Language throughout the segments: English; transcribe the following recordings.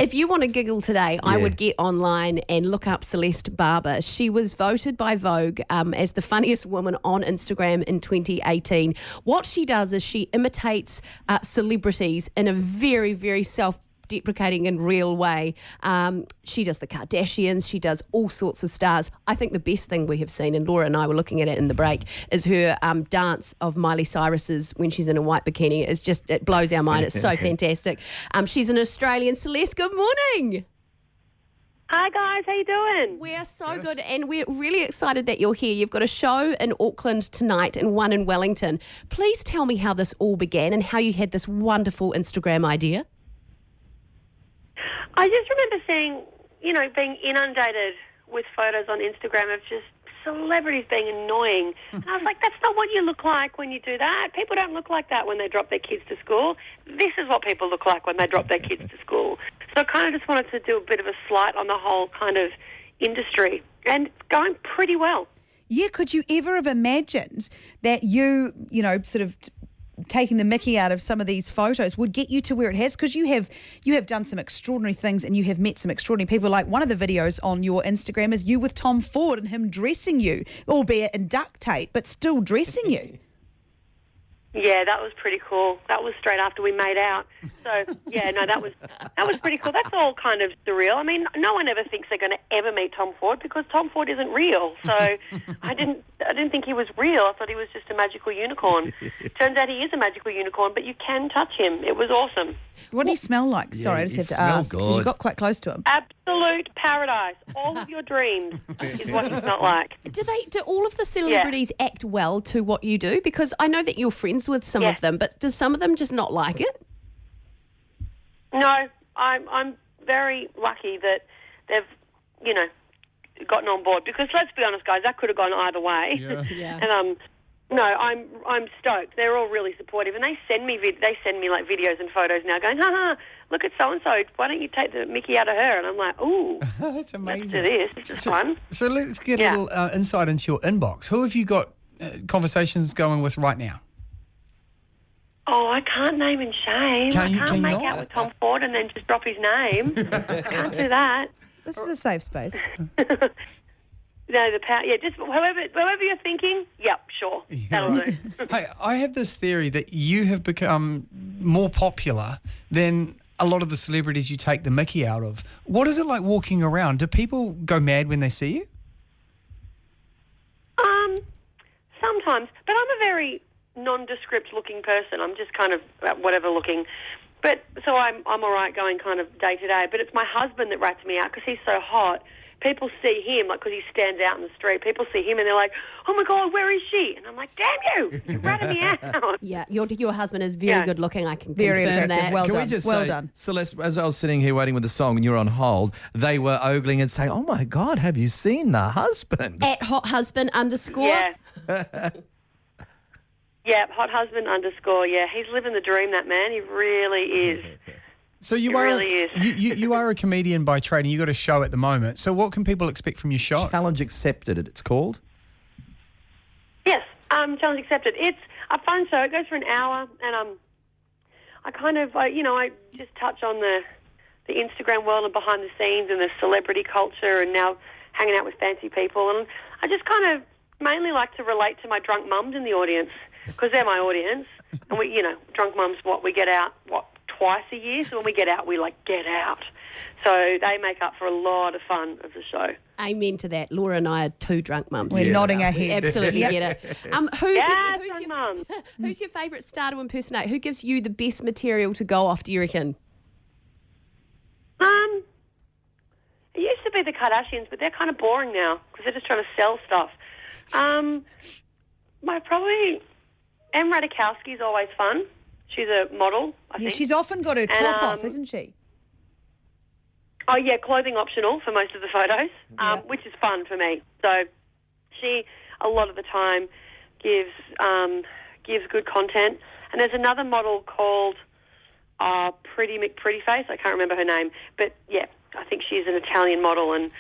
If you want to giggle today, I would get online and look up Celeste Barber. She was voted by Vogue as the funniest woman on Instagram in 2018. What she does is she imitates celebrities in a very, very self-deprecating and real way. She does the Kardashians. She does all sorts of stars. I think the best thing we have seen, and Laura and I were looking at it in the break, is her dance of Miley Cyrus's when she's in a white bikini. It blows our mind. It's so fantastic. She's an Australian. Celeste, good morning. Hi guys, how you doing? We're so good, and we're really excited that you're here. You've got a show in Auckland tonight and one in Wellington. Please tell me how this all began and how you had this wonderful Instagram idea. I just remember seeing, being inundated with photos on Instagram of just celebrities being annoying. And I was like, that's not what you look like when you do that. People don't look like that when they drop their kids to school. This is what people look like when they drop their kids to school. So I kind of just wanted to do a bit of a slight on the whole kind of industry. And it's going pretty well. Yeah, could you ever have imagined that you sort of taking the mickey out of some of these photos would get you to where it has? Because you have done some extraordinary things and you have met some extraordinary people. Like one of the videos on your Instagram is you with Tom Ford and him dressing you, albeit in duct tape, but still dressing you. Yeah, that was pretty cool. That was straight after we made out. So, that was pretty cool. That's all kind of surreal. I mean, no one ever thinks they're going to ever meet Tom Ford because Tom Ford isn't real. So I didn't think he was real. I thought he was just a magical unicorn. Turns out he is a magical unicorn, but you can touch him. It was awesome. What did he smell like? Sorry, I just had to ask because you got quite close to him. Absolute paradise. All of your dreams is what he smelled like. Do all of the celebrities act well to what you do? Because I know that you're friends with some of them, but does some of them just not like it? No, I'm very lucky that they've, gotten on board. Because let's be honest, guys, that could have gone either way. Yeah. And no, I'm stoked. They're all really supportive, and they send me like videos and photos now, going, look at so and so. Why don't you take the mickey out of her? And I'm like, ooh, that's amazing. Let's do this. This is fun. So let's get a little insight into your inbox. Who have you got conversations going with right now? Oh, I can't name and shame. I can't make out with Tom Ford and then just drop his name. I can't do that. This is a safe space. No, just whoever you're thinking, yep, sure, that'll do. Hey, I have this theory that you have become more popular than a lot of the celebrities you take the mickey out of. What is it like walking around? Do people go mad when they see you? Sometimes, but I'm a very nondescript looking person. I'm just kind of whatever looking. But so I'm all right going kind of day to day. But it's my husband that rats me out because he's so hot. People see him, like, because he stands out in the street. People see him and they're like, oh, my God, where is she? And I'm like, damn you, you're ratting me out. Yeah, your husband is very good looking. I can very confirm attractive. that. Well Can done. we just well say, done. Celeste, as I was sitting here waiting with the song and you were on hold, they were ogling and saying, oh, my God, have you seen the husband? At hothusband_. Yeah. Yeah, hothusband_. Yeah, he's living the dream, that man. He really is. So you are a comedian by trade, and you got a show at the moment. So what can people expect from your show? Challenge Accepted, it's called. Yes, Challenge Accepted. It's a fun show. It goes for an hour, and I kind of, I just touch on the Instagram world and behind the scenes and the celebrity culture, and now hanging out with fancy people. And I just kind of mainly like to relate to my drunk mums in the audience because they're my audience. And we, drunk mums, we get out, twice a year, so when we get out, we get out. So they make up for a lot of fun of the show. Amen to that. Laura and I are two drunk mums. We're nodding our We heads. absolutely get it. Who's your favourite star to impersonate? Who gives you the best material to go off, do you reckon? It used to be the Kardashians, but they're kind of boring now because they're just trying to sell stuff. Probably Em Radikowski's always fun. She's a model, I think. She's often got her top off, isn't she? Oh, yeah, clothing optional for most of the photos, which is fun for me. So she, a lot of the time, gives good content. And there's another model called Pretty McPrettyface. I can't remember her name. But, yeah, I think she's an Italian model and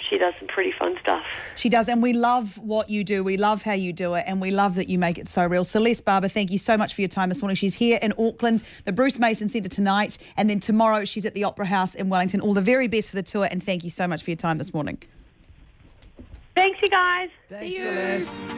she does some pretty fun stuff. She does, and we love what you do. We love how you do it, and we love that you make it so real. Celeste Barber, thank you so much for your time this morning. She's here in Auckland, the Bruce Mason Centre tonight, and then tomorrow she's at the Opera House in Wellington. All the very best for the tour, and thank you so much for your time this morning. Thanks, you guys. Thanks, Celeste.